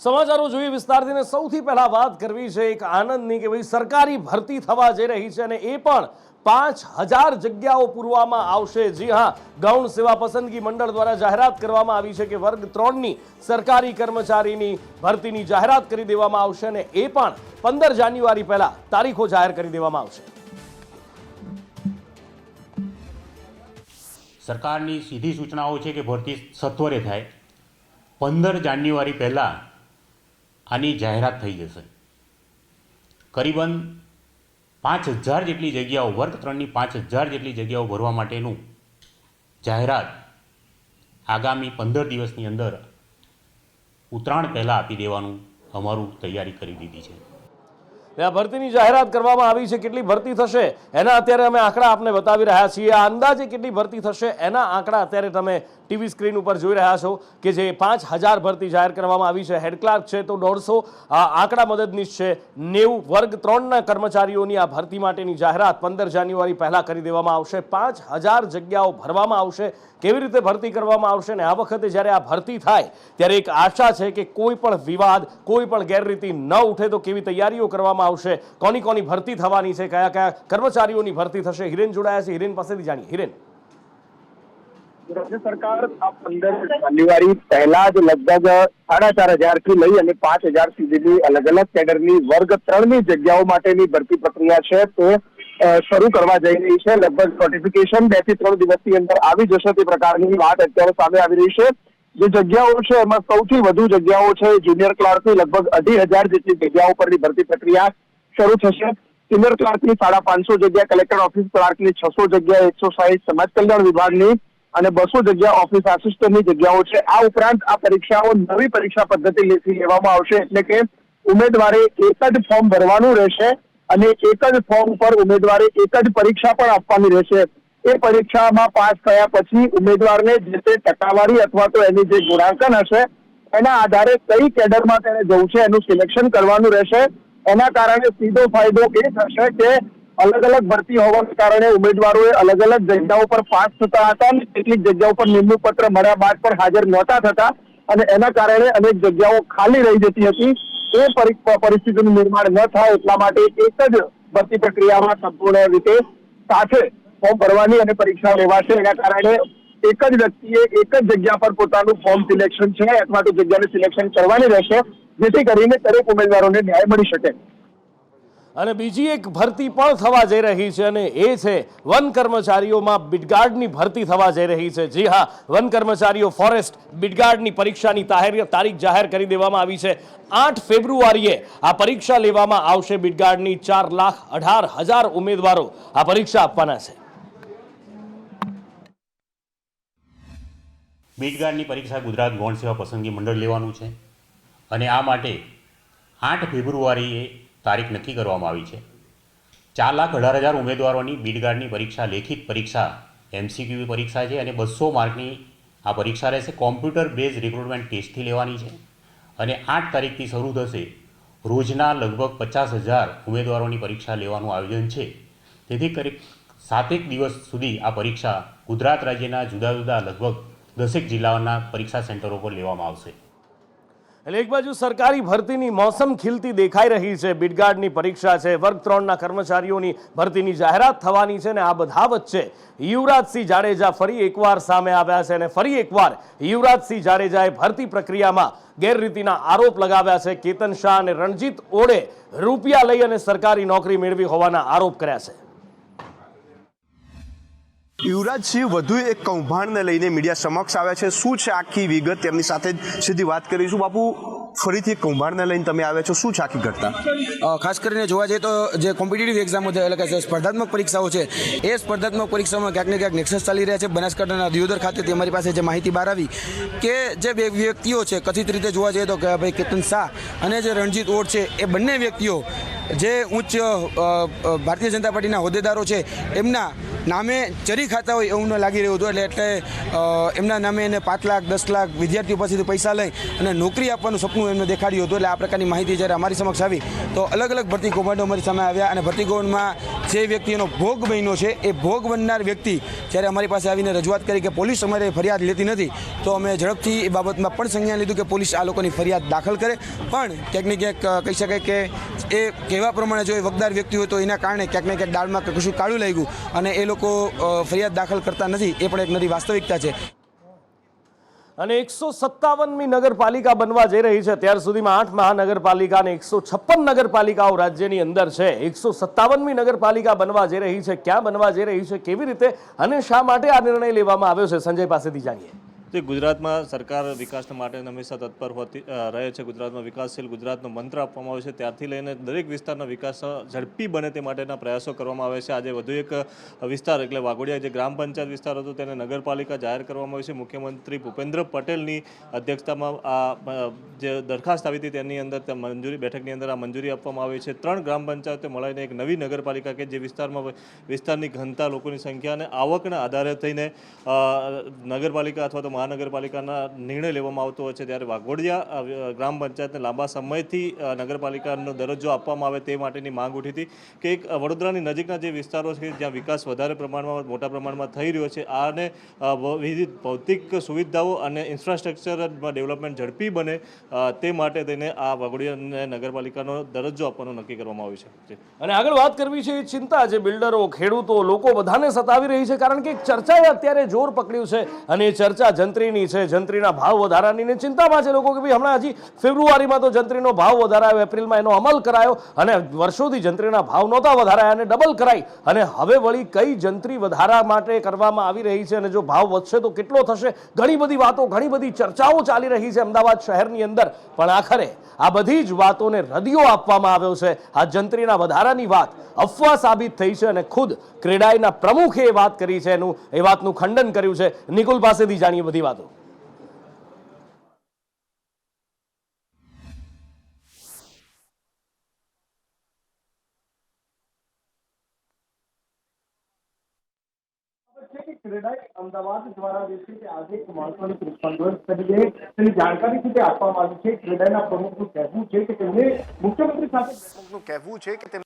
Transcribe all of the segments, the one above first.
સમાચારો જોઈએ વિસ્તારથી ને સૌથી પહેલા વાત કરવી છે એક આનંદની કે ભાઈ સરકારી ભરતી થવા જઈ રહી છે અને એ પણ 5000 જગ્યાઓ પૂરવામાં આવશે। જી હા, ગૌણ સેવા પસંદગી મંડળ દ્વારા જાહેરાત કરવામાં આવી છે કે વર્ગ 3 ની સરકારી કર્મચારીની ભરતીની જાહેરાત કરી દેવામાં આવશે અને એ પણ 15 જાન્યુઆરી પહેલા તારીખો જાહેર કરી દેવામાં આવશે। સરકારની સીધી સૂચનાઓ છે કે ભરતી સત્વરે થાય। 15 જાન્યુઆરી પહેલાં આની જાહેરાત થઈ જશે। કરીબન 5000 જેટલી જગ્યાઓ વર્ગ 3ની 5000 જેટલી જગ્યાઓ ભરવા માટેનું જાહેરાત આગામી 15 દિવસની અંદર ઉત્તરાયણ પહેલાં આપી દેવાનું અમારું તૈયારી કરી દીધી છે। આ ભરતીની જાહેરાત કરવામાં આવી છે। કેટલી ભરતી થશે એના અત્યારે અમે આંકડા આપને બતાવી રહ્યા છીએ। આ અંદાજે કેટલી ભરતી થશે એના આંકડા અત્યારે તમે ટીવી સ્ક્રીન ઉપર જોઈ રહ્યા છો કે જે 5000 ભરતી જાહેર કરવામાં આવી છે। હેડ ક્લાર્ક છે તો 150 આંકડા મદદનીશ છે। 90 વર્ગ 3ના કર્મચારીઓની આ ભરતી માટેની જાહેરાત 15 જાન્યુઆરી પહેલા કરી દેવામાં આવશે। 5000 જગ્યાઓ ભરવામાં આવશે। કેવી રીતે ભરતી કરવામાં આવશે ને આ વખતે જ્યારે આ ભરતી થાય ત્યારે એક આશા છે કે કોઈ પણ વિવાદ કોઈ પણ ગેરરીતિ ન ઉઠે તો કેવી તૈયારીઓ કરવામાં આવશે, કોની કોની ભરતી થવાની છે, કયા કયા કર્મચારીઓની ભરતી થશે। હિરેન જોડાયા છે, હિરેન પાસેથી જાણીએ। હિરેન, રાજ્ય સરકાર આ 15 જાન્યુઆરી પહેલા જ લગભગ 4500 થી લઈ અને 5000 સુધીની અલગ અલગ કેડરની વર્ગ 3ની જગ્યાઓ માટેની ભરતી પ્રક્રિયા છે તે શરૂ કરવા જઈ રહી છે। લગભગ નોટિફિકેશન 2 થી 3 દિવસની અંદર આવી જશે તે પ્રકારની વાત અત્યારે સામે આવી રહી છે। જે જગ્યાઓ છે એમાં સૌથી વધુ જગ્યાઓ છે જુનિયર ક્લાર્કની લગભગ 2500 જેટલી જગ્યાઓ પરની ભરતી પ્રક્રિયા શરૂ થશે। સિનિયર ક્લાર્કની 550 જગ્યા, કલેક્ટર ઓફિસ ક્લાર્કની 600 જગ્યા, 160 સમાજ કલ્યાણ વિભાગની અને 200 જગ્યા ઓફિસ આસિસ્ટન્ટની જગ્યાઓ છે। આ ઉપરાંત આ પરીક્ષાઓ નવી પરીક્ષા પદ્ધતિથી લેવામાં આવશે, એટલે કે ઉમેદવારે એક જ ફોર્મ ભરવાનું રહેશે અને એક જ ફોર્મ પર ઉમેદવારે એક જ પરીક્ષા પણ આપવાની રહેશે। એ પરીક્ષામાં પાસ થયા પછી ઉમેદવારને જે તે ટકાવારી અથવા તો એની જે ગુણાંકન હશે એના આધારે કઈ કેડરમાં તેને જવું છે એનું સિલેક્શન કરવાનું રહેશે। એના કારણે સીધો ફાયદો એ થશે કે અલગ અલગ ભરતી હોવાને કારણે ઉમેદવારોએ અલગ અલગ જગ્યાઓ પર પાસ થતા હતા અને કેટલીક જગ્યાઓ પર નિમણૂક પત્ર મળ્યા બાદ પણ હાજર નહોતા થતા અને એના કારણે અનેક જગ્યાઓ ખાલી રહી જતી હતી। એ પરિસ્થિતિનું નિર્માણ ન થાય એટલા માટે એક જ ભરતી પ્રક્રિયામાં સંપૂર્ણ રીતે સાથે ફોર્મ ભરવાની અને પરીક્ષા લેવાશે। એના કારણે એક જ વ્યક્તિએ એક જ જગ્યા પર પોતાનું ફોર્મ સિલેક્શન છે અથવા તો જગ્યાનું સિલેક્શન કરવાની રહેશે, જેથી કરીને દરેક ઉમેદવારોને ન્યાય મળી શકે। અને બીજી એક ભરતી પણ થવા જઈ રહી છે અને એ છે વન કર્મચારીઓમાં બિટગાર્ડની ભરતી થવા જઈ રહી છે। જી હા, વન કર્મચારીઓ ફોરેસ્ટ બિટગાર્ડની પરીક્ષાની તારીખ જાહેર કરી દેવામાં આવી છે। 8 ફેબ્રુઆરીએ આ પરીક્ષા લેવામાં આવશે। બિટગાર્ડની 4,18,000 ઉમેદવારો આ પરીક્ષા આપવાના છે। બીટગાર્ડની પરીક્ષા ગુજરાત ગૌણ સેવા પસંદગી મંડળ લેવાનું છે અને આ માટે 8 ફેબ્રુઆરીએ તારીખ નક્કી કરવામાં આવી છે। 4,18,000 ઉમેદવારોની બીટગાર્ડની પરીક્ષા લેખિત પરીક્ષા MCQ પરીક્ષા છે અને 200 માર્કની આ પરીક્ષા રહેશે। કોમ્પ્યુટર બેઝ રિક્રુટમેન્ટ ટેસ્ટથી લેવાની છે અને 8 તારીખથી શરૂ થશે। રોજના લગભગ 50,000 ઉમેદવારોની પરીક્ષા લેવાનું આયોજન છે। તેથી કરી 7 દિવસ સુધી આ પરીક્ષા ગુજરાત રાજ્યના જુદા જુદા લગભગ 10 જિલ્લાઓના પરીક્ષા સેન્ટરો પર લેવામાં આવશે। એટલે એક બાજુ સરકારી ભરતીની મોસમ ખીલતી દેખાઈ રહી છે। બિટગાર્ડની પરીક્ષા છે, વર્ગ 3ના કર્મચારીઓની ભરતીની જાહેરાત થવાની છે ને આ બધા વચ્ચે યુવરાજસિંહ જાડેજા ફરી એકવાર સામે આવ્યા છે અને ફરી એકવાર યુવરાજસિંહ જાડેજાએ ભરતી પ્રક્રિયામાં ગેરરીતિના આરોપ લગાવ્યા છે। કેતન શાહ અને રણજીત ઓળે રૂપિયા લઈ અને સરકારી નોકરી મેળવી હોવાના આરોપ કર્યા છે। યુવરાજસિંહ વધુ એક કૌભાંડને લઈને મીડિયા સમક્ષ આવ્યા છે। શું છે આખી વિગત, તેમની સાથે સીધી વાત કરીશું। બાપુ, ફરીથી એક કૌભાંડને લઈને તમે આવ્યા છો, શું છે આખી ઘટના? ખાસ કરીને જોવા જઈએ તો જે કોમ્પિટિટિવ એક્ઝામો છે, એટલે કે સ્પર્ધાત્મક પરીક્ષાઓ છે, એ સ્પર્ધાત્મક પરીક્ષાઓમાં ક્યાંક ને ક્યાંક નેક્સસ ચાલી રહ્યા છે। બનાસકાંઠાના દિયોદર ખાતે અમારી પાસે જે માહિતી બહાર આવી કે જે બે વ્યક્તિઓ છે, કથિત રીતે જોવા જઈએ તો કે ભાઈ કેતન શાહ અને જે રણજીત ઓડ છે, એ બંને વ્યક્તિઓ જે ઉચ્ચ ભારતીય જનતા પાર્ટીના હોદ્દેદારો છે એમના નામે ચરી ખાતા હોય એવું ન લાગી રહ્યું હતું, એટલે એમના નામે એને 5 લાખ 10 લાખ વિદ્યાર્થીઓ પાસેથી પૈસા લઈ અને નોકરી આપવાનું સપનું એમને દેખાડ્યું હતું. એટલે આ પ્રકારની માહિતી જ્યારે અમારી સમક્ષ આવી તો અલગ અલગ ભરતી કૌભાંડો અમારી સામે આવ્યા અને ભરતી કૌભાંડમાં જે વ્યક્તિનો ભોગ બન્યો છે એ ભોગ બનનાર વ્યક્તિ જ્યારે અમારી પાસે આવીને રજૂઆત કરી કે પોલીસ અમારે ફરિયાદ લેતી નથી, તો અમે ઝડપથી એ બાબતમાં પણ સંજ્ઞાન લીધું કે પોલીસ આ લોકોની ફરિયાદ દાખલ કરે. પણ ક્યાંક ને ક્યાંક કહી શકાય કે એ કહેવા પ્રમાણે જો એ વગદાર વ્યક્તિ હોય તો એના કારણે ક્યાંક ને ક્યાંક દાળમાં કશું કાળું લાગ્યું અને એ લોકો ફરિયાદ દાખલ કરતા નથી. એ પણ એક નવી વાસ્તવિકતા છે. અને 157મી નગરપાલિકા બનવા જઈ રહી છે. ત્યાર સુધીમાં 8 મહાનગરપાલિકા અને 156 નગરપાલિકાઓ રાજ્યની અંદર છે. 157મી નગરપાલિકા બનવા જઈ રહી છે. ક્યાં બનવા જઈ રહી છે, કેવી રીતે અને શા માટે આ નિર્ણય લેવામાં આવ્યો છે, સંજય પાસેથી જાણીએ. જે ગુજરાતમાં સરકાર વિકાસના માટે હંમેશા તત્પર હોતી રહે છે. ગુજરાતમાં વિકાસશીલ ગુજરાતનો મંત્ર આપવામાં આવે છે. ત્યારથી લઈને દરેક વિસ્તારના વિકાસ ઝડપી બને તે માટેના પ્રયાસો કરવામાં આવે છે. આજે વધુ એક વિસ્તાર એટલે વાઘોડિયા જે ગ્રામ પંચાયત વિસ્તાર હતો તેને નગરપાલિકા જાહેર કરવામાં આવી છે. મુખ્યમંત્રી ભૂપેન્દ્ર પટેલની અધ્યક્ષતામાં આ જે દરખાસ્ત આવી હતી તેની અંદર મંજૂરી બેઠકની અંદર આ મંજૂરી આપવામાં આવી છે. 3 ગ્રામ પંચાયતે મળીને એક નવી નગરપાલિકા કે જે વિસ્તારની ઘનતા, લોકોની સંખ્યા અને આવકના આધારે થઈને નગરપાલિકા અથવા તો મહાનગરપાલિકાના નિર્ણય લેવામાં આવતો હોય છે. ત્યારે વાઘોડિયા ગ્રામ પંચાયતને લાંબા સમયથી નગરપાલિકાનો દરજ્જો આપવામાં આવે તે માટેની માંગ ઉઠી હતી કે એક વડોદરાની નજીકના જે વિસ્તારો છે જ્યાં વિકાસ વધારે પ્રમાણમાં મોટા પ્રમાણમાં થઈ રહ્યો છે, આને વિવિધ ભૌતિક સુવિધાઓ અને ઇન્ફ્રાસ્ટ્રક્ચર ડેવલપમેન્ટ ઝડપી બને તે માટે થઈને આ વાઘોડિયા નગરપાલિકાનો દરજ્જો આપવાનું નક્કી કરવામાં આવ્યું છે. અને આગળ વાત કરવી છે એ ચિંતા જે બિલ્ડરો, ખેડૂતો, લોકો બધાને સતાવી રહી છે. કારણ કે એક ચર્ચાએ અત્યારે જોર પકડ્યું છે અને એ ચર્ચા જંત્રીની છે. જંત્રીના ભાવ વધારાની ને ચિંતામાં છે લોકો કે ભાઈ હમણાં હજી ફેબ્રુઆરીમાં તો જંત્રીનો ભાવ વધારાયો, એપ્રિલમાં એનો અમલ કરાયો અને વર્ષોથી જંત્રીના ભાવ નહોતા વધારાયા અને ડબલ કરાઈ અને હવે વળી કઈ જંત્રી વધારા માટે કરવામાં આવી રહી છે અને જો ભાવ વધશે તો કેટલો થશે. ઘણી બધી વાતો, ઘણી બધી ચર્ચાઓ ચાલી રહી છે અમદાવાદ શહેરની અંદર. પણ આખરે આ બધી જ વાતોને રદિયો આપવામાં આવ્યો છે. આ જંત્રીના વધારાની વાત અફવા સાબિત થઈ છે અને ખુદ ક્રેડાઈના પ્રમુખે એ વાત કરી છે, એ વાતનું ખંડન કર્યું છે. નિકુલ પાસેથી જાણીએ બધી વાતો. અમદાવાદ દ્વારા જે છે કે આજે એક મહત્વની કોન્ફરન્સ કરી તેની જાણકારી છે તે આપવામાં આવી છે. ક્રેડાઈના પ્રમુખનું કહેવું છે કે તેમને મુખ્યમંત્રી સાથે પ્રમુખનું કહેવું છે કે તેમને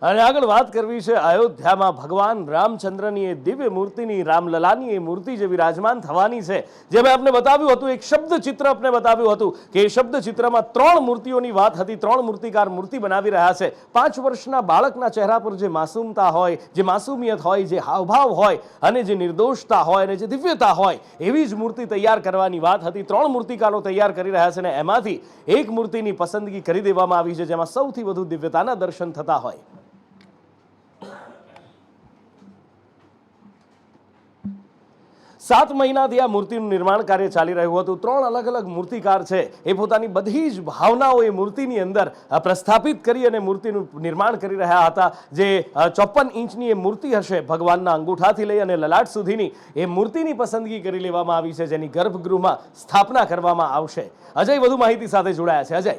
અને આગળ વાત કરવી છે અયોધ્યામાં ભગવાન રામચંદ્રની એ દિવ્ય મૂર્તિની, રામલલાની એ મૂર્તિ જે વિરાજમાન થવાની છે. જે મેં આપને બતાવ્યું હતું, એક શબ્દ ચિત્ર આપને બતાવ્યું હતું કે એ શબ્દ ચિત્રમાં 3 મૂર્તિઓની વાત હતી. 3 મૂર્તિકાર મૂર્તિ બનાવી રહ્યા છે. 5 વર્ષના બાળકના ચહેરા પર જે માસૂમતા હોય, જે માસૂમિયત હોય, જે હાવભાવ હોય અને જે નિર્દોષતા હોય અને જે દિવ્યતા હોય એવી જ મૂર્તિ તૈયાર કરવાની વાત હતી. 3 મૂર્તિકારો તૈયાર કરી રહ્યા છે અને એમાંથી એક મૂર્તિની પસંદગી કરી દેવામાં આવી છે જેમાં સૌથી વધુ દિવ્યતાના દર્શન થતા હોય. 7 મહિનાથી આ મૂર્તિનું નિર્માણ કાર્ય ચાલી રહ્યું હતું. 3 અલગ અલગ મૂર્તિકાર છે એ પોતાની બધી જ ભાવનાઓ એ મૂર્તિની અંદર પ્રસ્થાપિત કરી અને મૂર્તિનું નિર્માણ કરી રહ્યા હતા. જે 54 ઇંચની એ મૂર્તિ હશે, ભગવાનના અંગૂઠાથી લઈ અને લલાટ સુધીની એ મૂર્તિની પસંદગી કરી લેવામાં આવી છે જેની ગર્ભગૃહમાં સ્થાપના કરવામાં આવશે. અજય વધુ માહિતી સાથે જોડાયા છે. અજય,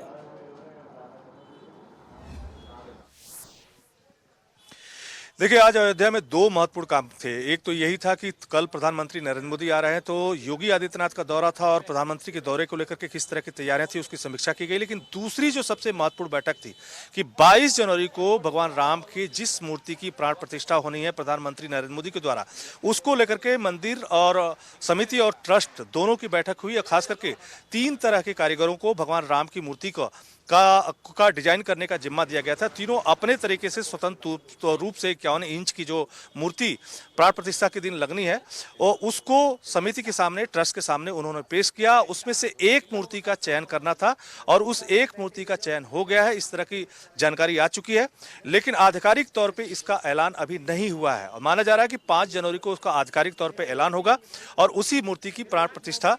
देखिए, आज अयोध्या में 2 महत्वपूर्ण काम थे. एक तो यही था कि कल प्रधानमंत्री नरेंद्र मोदी आ रहे हैं, तो योगी आदित्यनाथ का दौरा था और प्रधानमंत्री के दौरे को लेकर के किस तरह की तैयारियां थी उसकी समीक्षा की गई. लेकिन दूसरी जो सबसे महत्वपूर्ण बैठक थी कि 22 जनवरी को भगवान राम की जिस मूर्ति की प्राण प्रतिष्ठा होनी है प्रधानमंत्री नरेंद्र मोदी के द्वारा, उसको लेकर के मंदिर और समिति और ट्रस्ट दोनों की बैठक हुई. और खास करके 3 तरह के कारीगरों को भगवान राम की मूर्ति का डिजाइन करने का जिम्मा दिया गया था. तीनों अपने तरीके से स्वतंत्र रूप से 51 इंच की जो मूर्ति प्राण प्रतिष्ठा के दिन लगनी है और उसको समिति के सामने, ट्रस्ट के सामने उन्होंने पेश किया. उसमें से एक मूर्ति का चयन करना था और उस एक मूर्ति का चयन हो गया है. इस तरह की जानकारी आ चुकी है, लेकिन आधिकारिक तौर पे इसका ऐलान अभी नहीं हुआ है. और माना जा रहा है कि 5 जनवरी को उसका आधिकारिक तौर पे ऐलान होगा और उसी मूर्ति की प्राण प्रतिष्ठा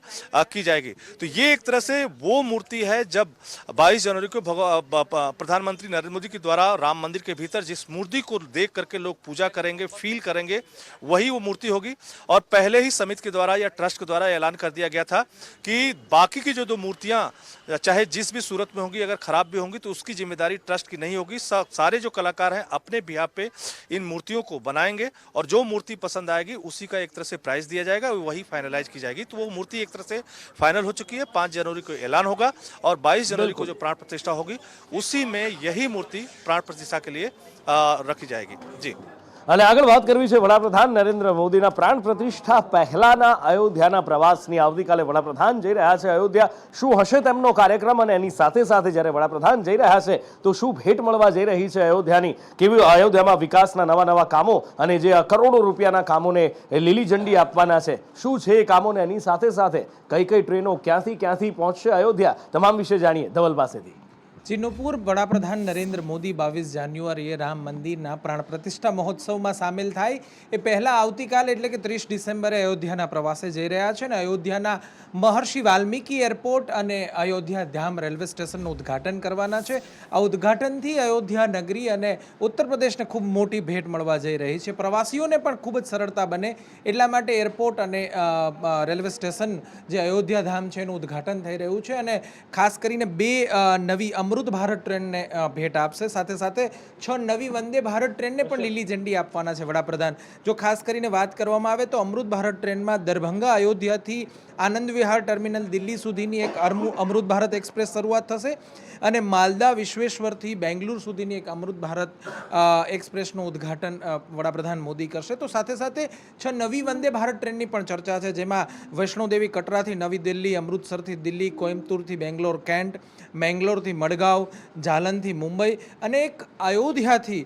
की जाएगी. तो ये एक तरह से वो मूर्ति है जब 22 जनवरी को प्रधानमंत्री नरेंद्र मोदी के द्वारा राम मंदिर के भीतर जिस मूर्ति को देख करके लोग पूजा करेंगे, फील करेंगे, वही वो मूर्ति होगी। और पहले ही समिति के द्वारा या ट्रस्ट के द्वारा ऐलान कर दिया गया था कि बाकी की जो दो मूर्तियां चाहे जिस भी सूरत में होंगी, अगर खराब भी होंगी तो उसकी जिम्मेदारी ट्रस्ट की नहीं होगी। सारे जो कलाकार हैं अपने बिहाफ पे इन मूर्तियों को बनाएंगे और जो मूर्ति पसंद आएगी उसी का एक तरह से प्राइस दिया जाएगा, वही फाइनलाइज की जाएगी। तो वो मूर्ति एक तरह से फाइनल हो चुकी है। 5 जनवरी को ऐलान होगा और 22 जनवरी को जो प्राण प्रतिष्ठा होगी उसी में यही मूर्ति प्राण प्रतिष्ठा के लिए रखी जाएगी। जी। અને આગળ વાત કરવી છે વડાપ્રધાન નરેન્દ્ર મોદીના પ્રાણ પ્રતિષ્ઠા પહેલાના અયોધ્યાના પ્રવાસની। આવતીકાલે વડાપ્રધાન જઈ રહ્યા છે અયોધ્યા। શું હશે તેમનો કાર્યક્રમ અને એની સાથે સાથે જ્યારે વડાપ્રધાન જઈ રહ્યા છે તો શું ભેટ મળવા જઈ રહી છે અયોધ્યાની? કેવી અયોધ્યામાં વિકાસના નવા નવા કામો અને જે કરોડો રૂપિયાના કામોને લીલી ઝંડી આપવાના છે, શું છે એ કામોને એની સાથે સાથે કઈ ટ્રેનો ક્યાંથી પહોંચશે અયોધ્યા, તમામ વિશે જાણીએ ધવલ પાસેથી। ચિનુપુર વડાપ્રધાન નરેન્દ્ર મોદી 22 જાન્યુઆરીએ રામ મંદિરના પ્રાણ પ્રતિષ્ઠા મહોત્સવમાં સામેલ થાય એ પહેલાં આવતીકાલે એટલે કે 30 ડિસેમ્બરે અયોધ્યાના પ્રવાસે જઈ રહ્યા છે અને અયોધ્યાના મહર્ષિ વાલ્મીકી એરપોર્ટ અને અયોધ્યા ધામ રેલવે સ્ટેશનનું ઉદ્ઘાટન કરવાના છે। આ ઉદ્ઘાટનથી અયોધ્યા નગરી અને ઉત્તર પ્રદેશને ખૂબ મોટી ભેટ મળવા જઈ રહી છે। પ્રવાસીઓને પણ ખૂબ જ સરળતા બને એટલા માટે એરપોર્ટ અને રેલવે સ્ટેશન જે અયોધ્યા ધામ છે એનું ઉદ્ઘાટન થઈ રહ્યું છે અને ખાસ કરીને 2 નવી અમૃત ભારત ટ્રેનને ભેટ આપશે। સાથે સાથે 6 નવી વંદે ભારત ટ્રેનને પણ લીલી ઝંડી આપવાના છે વડાપ્રધાન। જો ખાસ કરીને વાત કરવામાં આવે તો અમૃત ભારત ટ્રેનમાં દરભંગા અયોધ્યાથી આનંદ વિહાર ટર્મિનલ દિલ્હી સુધીની એક અમૃત ભારત એક્સપ્રેસ શરૂઆત થશે અને માલદા વિશ્વેશ્વરથી બેંગ્લુરુ સુધીની એક અમૃત ભારત એક્સપ્રેસનું ઉદ્ઘાટન વડાપ્રધાન મોદી કરશે। તો સાથે સાથે 6 નવી વંદે ભારત ટ્રેનની પણ ચર્ચા છે, જેમાં વૈષ્ણોદેવી કટરાથી નવી દિલ્હી, અમૃતસરથી દિલ્હી, કોઇમ્બતુરથી બેંગ્લોર કેન્ટ, મેંગ્લોરથી મડગાંવ, જાલંધથી મુંબઈ અને એક અયોધ્યાથી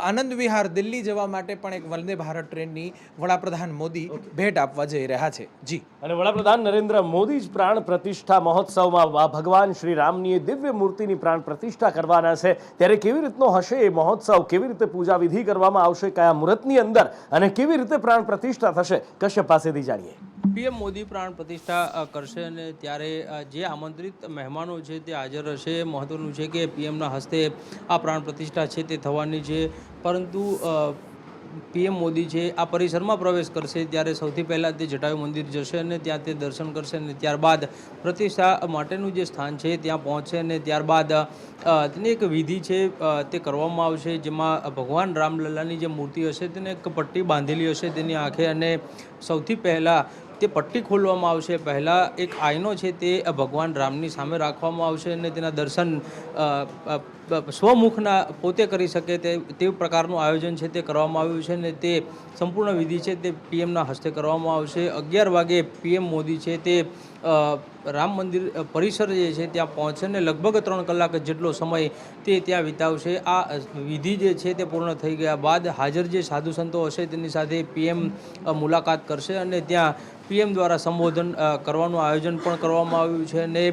આનંદ વિહાર દિલ્હી જવા માટે પણ એક વંદે ભારત ટ્રેનની વડાપ્રધાન મોદી ભેટ આપવા જઈ રહ્યા છે। જી। અને વડાપ્રધાન નરેન્દ્ર મોદી જ પ્રાણ પ્રતિષ્ઠા મહોત્સવમાં ભગવાન શ્રી રામની એ દિવ્ય મૂર્તિની પ્રાણ પ્રતિષ્ઠા કરવાના છે, ત્યારે કેવી રીતનો હશે એ મહોત્સવ, કેવી રીતે પૂજા વિધિ કરવામાં આવશે, કયા મુહૂર્તની અંદર અને કેવી રીતે પ્રાણ પ્રતિષ્ઠા થશે, કશ્યપ પાસેથી જાણીએ। પીએમ મોદી પ્રાણ પ્રતિષ્ઠા કરશે અને ત્યારે જે આમંત્રિત મહેમાનો છે તે હાજર હશે। મહત્વનું છે કે પીએમના હસ્તે આ પ્રાણ પ્રતિષ્ઠા છે તે થવાની છે, પરંતુ પીએમ મોદી છે આ પરિસરમાં પ્રવેશ કરશે ત્યારે સૌથી પહેલાં તે જટાયુ મંદિર જશે અને ત્યાં તે દર્શન કરશે અને ત્યારબાદ પ્રતિષ્ઠા માટેનું જે સ્થાન છે ત્યાં પહોંચશે અને ત્યારબાદ તેની એક વિધિ છે તે કરવામાં આવશે, જેમાં ભગવાન રામલલ્લાની જે મૂર્તિ હશે તેને એક પટ્ટી બાંધેલી હશે તેની આંખે અને સૌથી પહેલાં તે પટ્ટી ખોલવામાં આવશે। પહેલાં એક આઈનો છે તે ભગવાન રામની સામે રાખવામાં આવશે અને તેના દર્શન સ્વમુખના પોતે કરી શકે તે પ્રકારનું આયોજન છે તે કરવામાં આવ્યું છે અને તે સંપૂર્ણ વિધિ છે તે પીએમના હસ્તે કરવામાં આવશે। 11 વાગે પીએમ મોદી છે તે રામ મંદિર પરિસર જે છે ત્યાં પહોંચશે અને લગભગ 3 કલાક જેટલો સમય તે ત્યાં વિતાવશે। આ વિધિ જે છે તે પૂર્ણ થઈ ગયા બાદ હાજર જે સાધુ સંતો હશે તેની સાથે પીએમ મુલાકાત કરશે અને ત્યાં પીએમ દ્વારા સંબોધન કરવાનું આયોજન પણ કરવામાં આવ્યું છે અને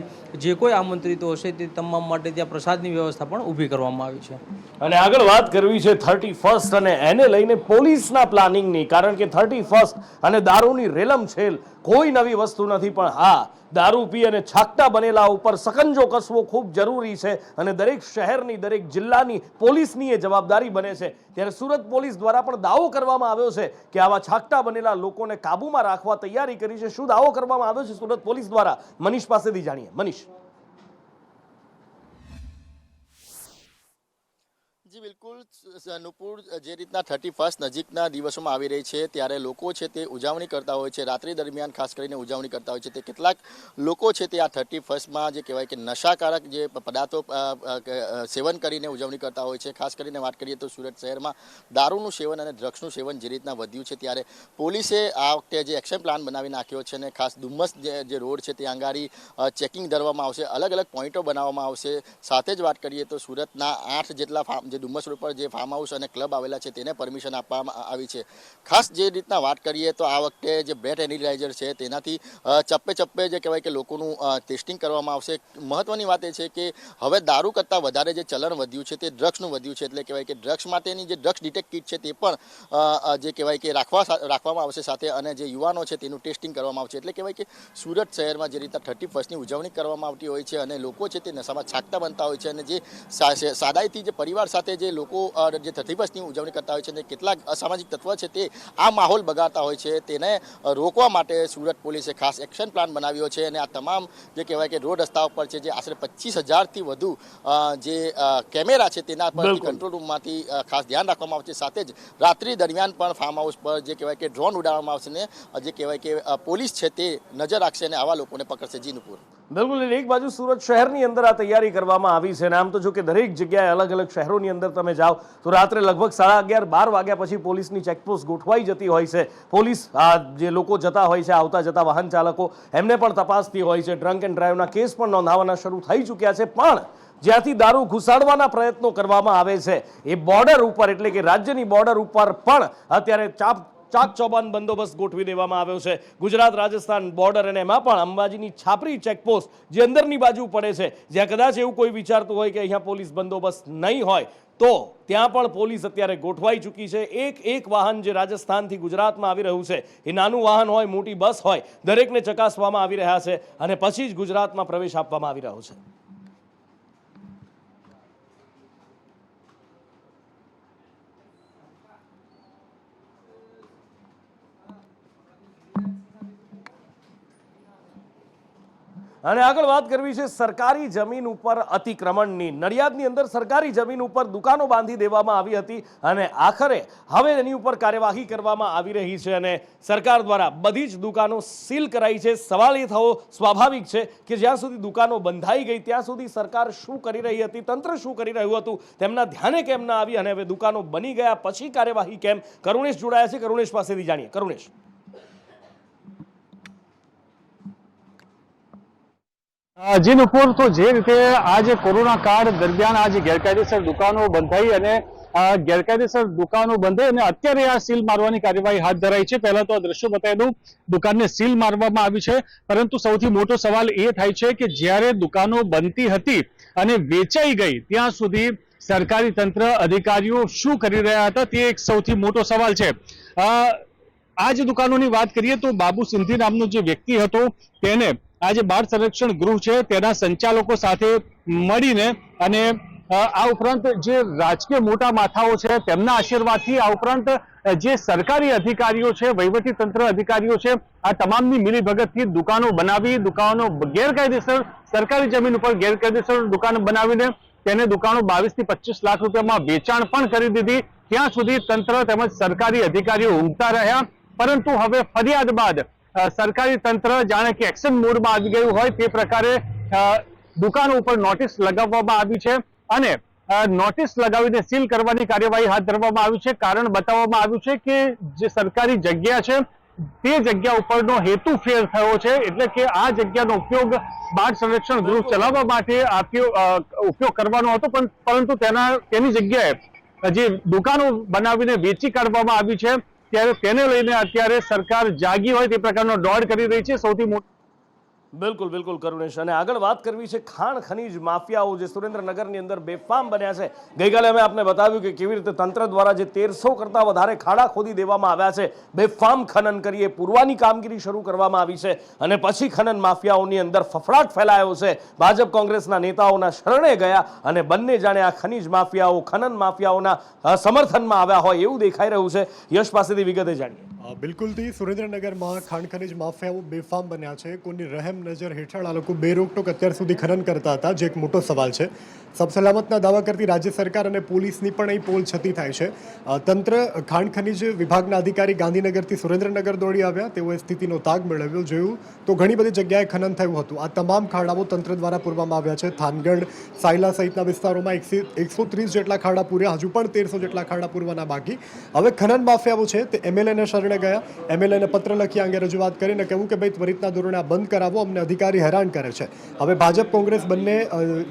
જે કોઈ આમંત્રિતો હશે તે તમામ માટે ત્યાં પ્રસાદની વ્યવસ્થા પણ ઊભી કરવામાં આવી છે। અને આગળ વાત કરવી છે 31st અને એને લઈને પોલીસના પ્લાનિંગની, કારણ કે 31st અને દારૂની રેલમછેલ કોઈ નવી વસ્તુ નથી, પણ હા દારૂ પી અને છાકટા બનેલા ઉપર સકંજો કસવો ખૂબ જરૂરી છે અને દરેક શહેરની દરેક જિલ્લાની પોલીસની એ જવાબદારી બને છે। ત્યારે સુરત પોલીસ દ્વારા પણ દાવો કરવામાં આવ્યો છે કે આવા છાકટા બનેલા લોકોને કાબૂમાં રાખવા તૈયારી કરી છે। શું દાવો કરવામાં આવ્યો છે સુરત પોલીસ દ્વારા? મનીષ પાસેથી જાણીએ। મનીષ। જી બિલકુલ નુપુર, જે રીતના 31st નજીકના દિવસોમાં આવી રહી છે ત્યારે લોકો છે તે ઉજવણી કરતા હોય છે, રાત્રિ દરમિયાન ખાસ કરીને ઉજવણી કરતા હોય છે। તે કેટલાક લોકો છે તે આ 31stમાં જે કહેવાય કે નશાકારક જે પદાર્થો સેવન કરીને ઉજવણી કરતા હોય છે। ખાસ કરીને વાત કરીએ તો સુરત શહેરમાં દારૂનું સેવન અને ડ્રગ્સનું સેવન જે રીતના વધ્યું છે ત્યારે પોલીસે આ વખતે જે એક્શન પ્લાન બનાવી નાખ્યો છે અને ખાસ ડુમ્મસ જે રોડ છે તે અંગારી ચેકિંગ ધરવામાં આવશે, અલગ અલગ પોઈન્ટો બનાવવામાં આવશે। સાથે જ વાત કરીએ તો સુરતના 8 જેટલા જે ડુમસ રોડ પર જે ફાર્મ હાઉસ અને ક્લબ આવેલા છે તેને પરમિશન આપવામાં આવી છે. ખાસ જે રીતના વાત કરીએ તો આ વખતે જે બ્રેથ એનાલાઇઝર છે તેનાથી ચપ્પે જે કહેવાય કે લોકોનું ટેસ્ટિંગ કરવામાં આવશે. મહત્વની વાત એ છે કે હવે દારૂ કરતાં વધારે જે ચલણ વધ્યું છે તે ડ્રગ્સનું વધ્યું છે, એટલે કહેવાય કે ડ્રગ્સ માટેની જે ડ્રગ્સ ડિટેક્ટ કિટ છે તે પણ જે કહેવાય કે રાખવામાં આવશે સાથે, અને જે યુવાનો છે તેનું ટેસ્ટિંગ કરવામાં આવશે. એટલે કહેવાય કે સુરત શહેરમાં જે રીતના 31st ઉજવણી કરવામાં આવતી હોય છે અને લોકો છે તે નશામાં છાકતા બનતા હોય છે, અને જે સાદાઈથી જે પરિવાર સાથે જે લોકો જે 31st ઉજવણી કરતા હોય છે અને કેટલાક અસામાજિક તત્વ છે તે આ માહોલ બગાડતા હોય છે, તેને રોકવા માટે સુરત પોલીસે ખાસ એક્શન પ્લાન બનાવ્યો છે. અને આ તમામ જે કહેવાય કે રોડ રસ્તા ઉપર છે જે આશરે 25,000થી વધુ જે કેમેરા છે તેના પર કંટ્રોલ રૂમમાંથી ખાસ ધ્યાન રાખવામાં આવશે. સાથે જ રાત્રિ દરમિયાન પણ ફાર્મ હાઉસ પર જે કહેવાય કે ડ્રોન ઉડાડવામાં આવશે ને જે કહેવાય કે પોલીસ છે તે નજર રાખશે અને આવા લોકોને પકડશે. જી નુપુર. બિલકુલ, એક બાજુ સુરત શહેરની અંદર આ તૈયારી કરવામાં આવી છે અને આમ તો જો કે દરેક જગ્યાએ અલગ અલગ શહેરોની અંદર તમે જાઓ તો રાત્રે લગભગ 11:30-12 વાગ્યા પછી પોલીસની ચેકપોસ્ટ ગોઠવાઈ જતી હોય છે. પોલીસ જે લોકો જતા હોય છે, આવતા જતા વાહન ચાલકો, એમને પણ તપાસતી હોય છે. ડ્રંક એન્ડ ડ્રાઈવના કેસ પણ નોંધાવાના શરૂ થઈ ચૂક્યા છે. પણ જ્યાંથી દારૂ ઘુસાડવાના પ્રયત્નો કરવામાં આવે છે એ બોર્ડર ઉપર, એટલે કે રાજ્યની બોર્ડર ઉપર પણ અત્યારે ચાક ચોબાન બંદોબસ્ત ગોઠવી દેવામાં આવ્યો છે. ગુજરાત રાજસ્થાન બોર્ડર, અને એમાં પણ અંબાજીની છાપરી ચેકપોસ્ટ જે અંદરની બાજુ પડે છે, જ્યાં કદાચ એવું કોઈ વિચારતું હોય કે અહીંયા પોલીસ બંદોબસ્ત નહીં હોય તો ત્યાં પણ પોલીસ અત્યારે ગોઠવાઈ ચૂકી છે. એક વાહન જે રાજસ્થાનથી ગુજરાતમાં આવી રહ્યું છે, એ નાનું વાહન હોય, મોટી બસ હોય, દરેકને ચકાસવામાં આવી રહ્યા છે અને પછી જ ગુજરાતમાં પ્રવેશ આપવામાં આવી રહ્યો છે. અને આગળ વાત કરવી છે સરકારી જમીન ઉપર અતિક્રમણની. નડિયાદની અંદર સરકારી જમીન ઉપર દુકાનો બાંધી દેવામાં આવી હતી અને આખરે હવે એની ઉપર કાર્યવાહી કરવામાં આવી રહી છે અને સરકાર દ્વારા બધી જ દુકાનો સીલ કરાઈ છે. સવાલ એ થવો સ્વાભાવિક છે કે જ્યાં સુધી દુકાનો બંધાઈ ગઈ ત્યાં સુધી સરકાર શું કરી રહી હતી, તંત્ર શું કરી રહ્યું હતું, તેમના ધ્યાને કેમ ના આવી અને હવે દુકાનો બની ગયા પછી કાર્યવાહી કેમ? કરુણેશ જોડાયા છે, કરુણેશ પાસેથી જાણીએ. કરુણેશ. જી નુપુર, તો જે રીતે આજે કોરોના કાળ દરમિયાન આજે ગેરકાયદેસર દુકાનો બંધાઈ અને ગેરકાયદેસર દુકાનો બંધાઈ અને અત્યારે આ સીલ મારવાની કાર્યવાહી હાથ ધરાઈ છે. પહેલા તો આ દ્રશ્યો બતાવી દઉં, દુકાનને સીલ મારવામાં આવી છે, પરંતુ સૌથી મોટો સવાલ એ થાય છે કે જ્યારે દુકાનો બનતી હતી અને વેચાઈ ગઈ ત્યાં સુધી સરકારી તંત્ર અધિકારીઓ શું કરી રહ્યા હતા તે એક સૌથી મોટો સવાલ છે. આ જ દુકાનોની વાત કરીએ તો બાબુ સિંધી નામનો જે વ્યક્તિ હતો તેને આજે બાળ સંરક્ષણ ગૃહ છે તેના સંચાલકો સાથે મળીને અને આ ઉપરાંત જે રાજકીય મોટા માથાઓ છે તેમના આશીર્વાદથી, આ ઉપરાંત જે સરકારી અધિકારીઓ છે, વહીવટી તંત્ર અધિકારીઓ છે, આ તમામની મિલીભગતથી દુકાનો બનાવી, દુકાનો ગેરકાયદેસર સરકારી જમીન ઉપર ગેરકાયદેસર દુકાન બનાવીને તેને દુકાનો 22 થી 25 લાખ રૂપિયામાં વેચાણ પણ કરી દીધી. ત્યાં સુધી તંત્ર તેમજ સરકારી અધિકારીઓ ઊંઘતા રહ્યા, પરંતુ હવે ફરિયાદ બાદ સરકારી તંત્ર જાણે કે એક્શન મોડમાં આવી ગયું હોય તે પ્રકારે દુકાનો ઉપર નોટિસ લગાવવામાં આવી છે અને નોટિસ લગાવીને સીલ કરવાની કાર્યવાહી હાથ ધરવામાં આવી છે. કારણ બતાવવામાં આવ્યું છે કે જે સરકારી જગ્યા છે તે જગ્યા ઉપરનો હેતુ ફેર થયો છે, એટલે કે આ જગ્યાનો ઉપયોગ બાળ સંરક્ષણ ગૃહ ચલાવવા માટે ઉપયોગ કરવાનો હતો, પરંતુ તેની જગ્યાએ જે દુકાનો બનાવીને વેચી કાઢવામાં આવી છે ત્યારે તેને લઈને અત્યારે સરકાર જાગી હોય તે પ્રકારનો દોડ કરી રહી છે. સૌથી મોટો બિલકુલ બિલકુલ કરુણેશ. અને આગળ વાત કરવી છે ખાણ ખનીજ માફિયાઓ જે સુરેન્દ્રનગરની અંદર બેફામ બન્યા છે. ગઈકાલે અમે આપને બતાવ્યું કે કેવી રીતે તંત્ર દ્વારા જે 1300 કરતાં વધારે ખાડા ખોદી દેવામાં આવ્યા છે, બેફામ ખનન કરીએ પૂરવાની કામગીરી શરૂ કરવામાં આવી છે અને પછી ખનન માફિયાઓની અંદર ફફડાટ ફેલાયો છે. ભાજપ કોંગ્રેસના નેતાઓના શરણે ગયા અને બંને જાણે આ ખનીજ માફિયાઓ ખનન માફિયાઓના સમર્થનમાં આવ્યા હોય એવું દેખાઈ રહ્યું છે. યશ પાસેથી વિગતે જાણીએ. બિલકુલથી સુરેન્દ્રનગરમાં ખાણ ખનીજ માફિયાઓ બેફામ બન્યા છે. કોઈની રહેમ નજર હેઠળ આ લોકો બેરોકટોક અત્યાર સુધી ખનન કરતા હતા, જે એક મોટો સવાલ છે. સબસલામતના દાવા કરતી રાજ્ય સરકાર અને પોલીસની પણ અહીં પોલ છતી થાય છે. તંત્ર ખાણ ખનીજ વિભાગના અધિકારી ગાંધીનગરથી સુરેન્દ્રનગર દોડી આવ્યા, તેઓએ સ્થિતિનો તાગ મેળવ્યો. જોયું તો ઘણી બધી જગ્યાએ ખનન થયું હતું. આ તમામ ખાડાઓ તંત્ર દ્વારા પૂરવામાં આવ્યા છે. થાનગઢ, સાયલા સહિતના વિસ્તારોમાં 130 જેટલા ખાડા પૂર્યા, હજુ પણ 1300 જેટલા ખાડા પૂરવાના બાકી. હવે ખનન માફિયાઓ છે તે MLAને શરણે એમએલએ ગયા, એમએલએને પત્ર લખી અંગે રજૂઆત કરીને કહેવું કે ભાઈ ત્વરિતના ધોરણે આ બંધ કરાવો, અમને અધિકારી હેરાન કરે છે. હવે ભાજપ કોંગ્રેસ બંને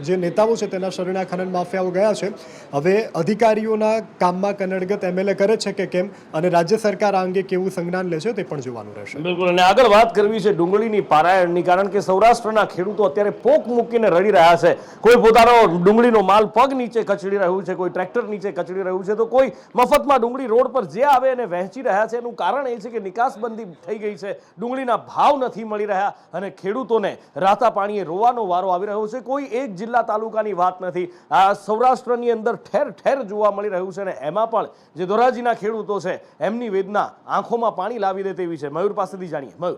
જે નેતાઓ છે તેના શરણે આ ખનન માફિયાઓ ગયા છે. હવે અધિકારીઓના કામમાં કનડગત એમએલએ કરે છે કે કેમ, અને રાજ્ય સરકાર આ અંગે કેવું સંજ્ઞાન લે છે તે પણ જોવાનું રહેશે. બિલકુલ. અને આગળ વાત કરવી છે ડુંગળીની પારાયણની, કારણ કે સૌરાષ્ટ્રના ખેડૂતો અત્યારે પોક મૂકીને રડી રહ્યા છે. કોઈ પોતાનો ડુંગળીનો માલ પગ નીચે કચડી રહ્યું છે, કોઈ ટ્રેક્ટર નીચે કચડી રહ્યું છે, તો કોઈ મફતમાં ડુંગળી રોડ પર જે આવે એને વહેંચી રહ્યા છે. એનું કારણ એ છે કે નિકાસબંધી થઈ ગઈ છે, ડુંગળીના ભાવ નથી મળી રહ્યા અને ખેડૂતોને રાતા પાણીએ રોવાનો વારો આવી રહ્યો છે. કોઈ એક જિલ્લા તાલુકાની વાત નથી, આ સૌરાષ્ટ્રની અંદર ઠેર ઠેર જોવા મળી રહ્યું છે. અને એમાં પણ જે ધોરાજીના ખેડૂતો છે એમની વેદના આંખોમાં પાણી લાવી દે તેવી છે. મયુર પાસેથી જાણીએ. મયુર.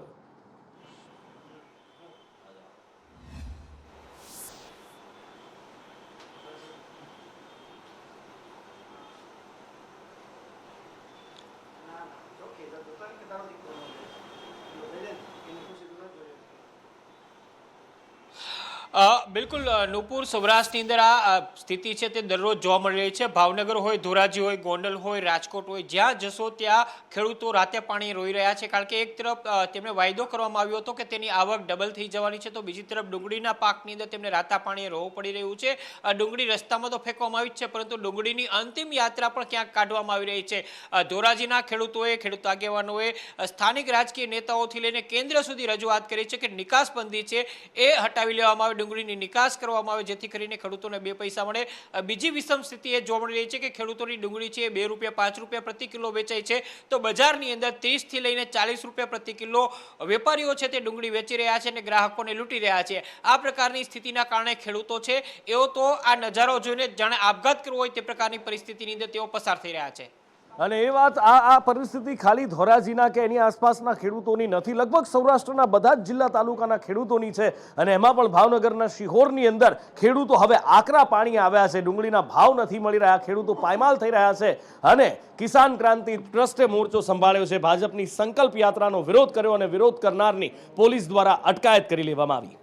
બિલકુલ નુપુર, સૌરાષ્ટ્રની અંદર આ સ્થિતિ છે તે દરરોજ જોવા મળી રહી છે. ભાવનગર હોય, ધોરાજી હોય, ગોંડલ હોય, રાજકોટ હોય, જ્યાં જશો ત્યાં ખેડૂતો રાતે પાણી રોઈ રહ્યા છે. કારણ કે એક તરફ તેમને વાયદો કરવામાં આવ્યો હતો કે તેની આવક ડબલ થઈ જવાની છે, તો બીજી તરફ ડુંગળીના પાકની અંદર તેમને રાતા પાણીએ રોવું પડી રહ્યું છે. ડુંગળી રસ્તામાં તો ફેંકવામાં આવી જ છે, પરંતુ ડુંગળીની અંતિમ યાત્રા પણ ક્યાંક કાઢવામાં આવી રહી છે. ધોરાજીના ખેડૂતોએ, ખેડૂત આગેવાનોએ સ્થાનિક રાજકીય નેતાઓથી લઈને કેન્દ્ર સુધી રજૂઆત કરી છે કે નિકાસબંધી છે એ હટાવી લેવામાં આવે, ડુંગળીની નિકાસ કરવામાં આવે, જેથી કરીને ખેડૂતોને 2 પૈસા મળે. બીજી વિષમ સ્થિતિ એ જોવા મળી રહી છે કે ખેડૂતોની ડુંગળી છે 2 રૂપિયા 5 રૂપિયા પ્રતિ કિલો વેચાય છે, તો બજારની અંદર 30 થી લઈને 40 રૂપિયા પ્રતિ કિલો વેપારીઓ છે તે ડુંગળી વેચી રહ્યા છે અને ગ્રાહકોને લૂંટી રહ્યા છે. આ પ્રકારની સ્થિતિના કારણે ખેડૂતો છે એઓ તો આ નજારો જોઈને જાણે આપઘાત કરવો હોય તે પ્રકારની પરિસ્થિતિની અંદર તેઓ પસાર થઈ રહ્યા છે. અને એ વાત આ પરિસ્થિતિ ખાલી ધોરાજીના કે એની આસપાસના ખેડૂતોની નથી, લગભગ સૌરાષ્ટ્રના બધા જ જિલ્લા તાલુકાના ખેડૂતોની છે. અને એમાં પણ ભાવનગરના શિહોરની અંદર ખેડૂતો હવે આકરા પાણી આવ્યા છે. ડુંગળીના ભાવ નથી મળી રહ્યા, ખેડૂતો પાયમાલ થઈ રહ્યા છે. અને કિસાન ક્રાંતિ ટ્રસ્ટે મોરચો સંભાળ્યો છે, ભાજપની સંકલ્પ યાત્રાનો વિરોધ કર્યો અને વિરોધ કરનારની પોલીસ દ્વારા અટકાયત કરી લેવામાં આવી.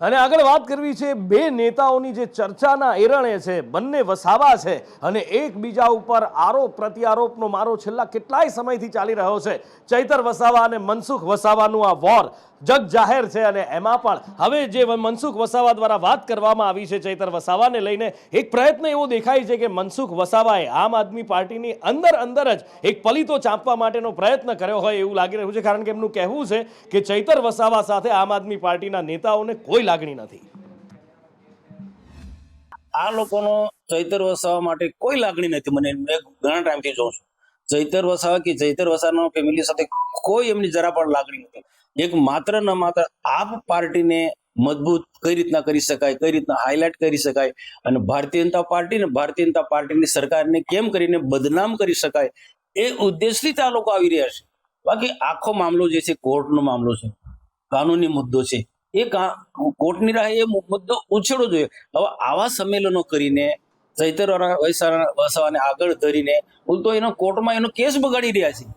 અને આગળ વાત કરવી છે બે નેતાઓની જે ચર્ચાના એરણે છે, બંને વસાવા છે અને એકબીજા ઉપર આરોપ પ્રત્યારોપનો મારો છેલ્લા કેટલાય સમયથી ચાલી રહ્યો છે. ચૈતર વસાવા અને મનસુખ વસાવાનું આ વોર જગ જાહેર છે. અને એમાં પણ હવે જે મનસુખ વસાવા દ્વારા વાત કરવામાં આવી છે ચૈતર વસાવાને લઈને, એક પ્રયત્ન એવો દેખાય છે કે મનસુખ વસાવાએ આમ આદમી પાર્ટીની અંદર જ એક પલીતો ચાંપવા માટેનો પ્રયત્ન કર્યો હોય એવું લાગી રહ્યું છે. કારણ કે એમનું કહેવું છે કે ચૈતર વસાવા સાથે આમ આદમી પાર્ટીના નેતાઓને કોઈ લાગણી નથી. આ લોકોનો ચૈતર વસાવા માટે કોઈ લાગણી નથી. મને ઘણા ટાઈમથી જોઉં છું, ચૈતર વસાવા કે ચૈતર વસાવાના ફેમિલી સાથે કોઈ એમની જરા પણ લાગણી નથી. એક માત્ર ને માત્ર આપ પાર્ટીને મજબૂત કઈ રીતના કરી શકાય, કઈ રીતના હાઇલાઇટ કરી શકાય અને ભારતીય જનતા પાર્ટી ને ભારતીય જનતા પાર્ટીની સરકારને કેમ કરીને બદનામ કરી શકાય એ ઉદ્દેશથી આ લોકો આવી રહ્યા છે. બાકી આખો મામલો જે છે કોર્ટનો મામલો છે, કાનૂની મુદ્દો છે, એ કોર્ટની રાહે એ મુદ્દો ઉછેરવો જોઈએ. હવે આવા સંમેલનો કરીને ચૈતર વસાવાને આગળ ધરીને ઉલટો એનો કોર્ટમાં એનો કેસ બગાડી રહ્યા છે.